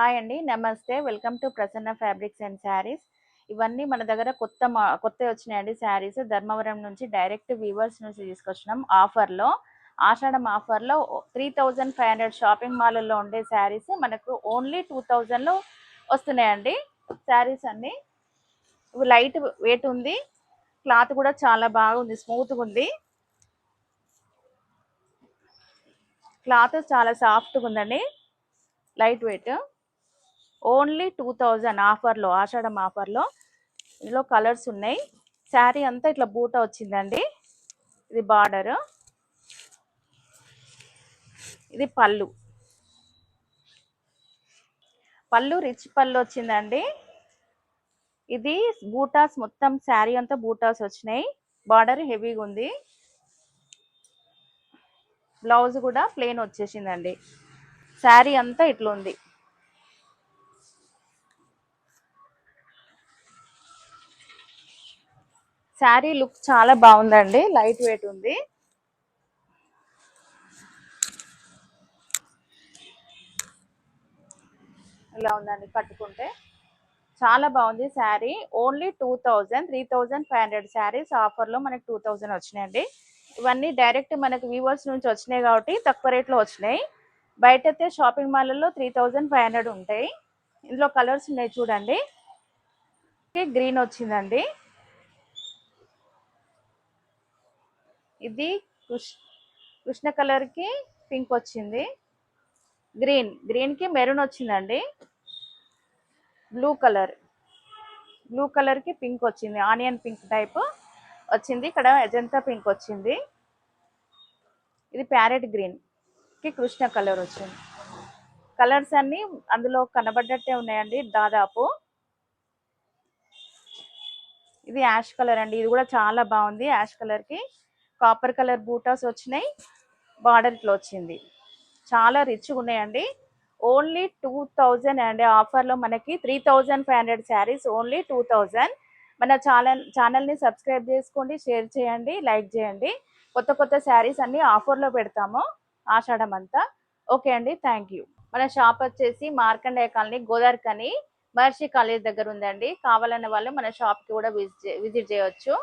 Hi అండి, నమస్తే. Welcome to Prasanna fabrics and saris. ఇవన్నీ మన దగ్గర కొత్త వచ్చినాయండి శారీస్. ధర్మవరం నుంచి డైరెక్ట్ వీవర్స్ నుంచి తీసుకొచ్చినాం ఆఫర్లో. ఆషాఢం ఆఫర్లో 3500 షాపింగ్ మాల్లో ఉండే శారీస్ మనకు ఓన్లీ 2000లో వస్తున్నాయండి. శారీస్ అన్నీ ఇవి లైట్ వెయిట్ ఉంది, క్లాత్ కూడా చాలా బాగుంది, స్మూత్గా ఉంది. క్లాత్ చాలా సాఫ్ట్గా ఉందండి, లైట్ వెయిట్. ఓన్లీ 2000 ఆఫర్లో, ఆషాఢం ఆఫర్లో. ఇందులో కలర్స్ ఉన్నాయి. శారీ అంతా ఇట్లా బూట వచ్చిందండి. ఇది బార్డర్, ఇది పళ్ళు. పళ్ళు రిచ్ పళ్ళు వచ్చిందండి. ఇది బూటాస్, మొత్తం శారీ అంతా బూటాస్ వచ్చినాయి. బార్డర్ హెవీగా ఉంది. బ్లౌజ్ కూడా ప్లెయిన్ వచ్చేసిందండి. శారీ అంతా ఇట్లా ఉంది. శారీ లుక్ చాలా బాగుందండి, లైట్ వెయిట్ ఉంది. ఇలా ఉందండి కట్టుకుంటే, చాలా బాగుంది శారీ. ఓన్లీ 2000, 3500 శారీస్ ఆఫర్లో మనకి 2000 వచ్చినాయండి. ఇవన్నీ డైరెక్ట్ మనకి వ్యూవర్స్ నుంచి వచ్చినాయి కాబట్టి తక్కువ రేట్లో వచ్చినాయి. బయట అయితే షాపింగ్ మాల్లలో 3500 ఉంటాయి. ఇందులో కలర్స్ ఉన్నాయి చూడండి. గ్రీన్ వచ్చిందండి, ఇది కృష్ణ కలర్కి పింక్ వచ్చింది. గ్రీన్కి మెరూన్ వచ్చిందండి. బ్లూ కలర్కి పింక్ వచ్చింది, ఆనియన్ పింక్ టైప్ వచ్చింది. ఇక్కడ అజంతా పింక్ వచ్చింది. ఇది ప్యారెట్ గ్రీన్కి కృష్ణ కలర్ వచ్చింది. కలర్స్ అన్నీ అందులో కనబడ్డట్టే ఉన్నాయండి దాదాపు. ఇది యాష్ కలర్ అండి, ఇది కూడా చాలా బాగుంది. యాష్ కలర్కి కాపర్ కలర్ బూటాస్ వచ్చినాయి, బార్డర్ ఇట్లా వచ్చింది. చాలా రిచ్గా ఉన్నాయండి. ఓన్లీ 2000 అండి ఆఫర్లో. మనకి 3500 శారీస్ ఓన్లీ 2000. మన ఛానల్ని సబ్స్క్రైబ్ చేసుకోండి, షేర్ చేయండి, లైక్ చేయండి. కొత్త శారీస్ అన్నీ ఆఫర్లో పెడతాము ఆషాఢం అంతా. ఓకే అండి, థ్యాంక్ యూ. మన షాప్ వచ్చేసి మార్కండేయ కాలనీ, గోదావరికని, మహర్షి కాలేజ్ దగ్గర ఉందండి. కావాలన్న వాళ్ళు మన షాప్కి కూడా విజిట్ చేయవచ్చు.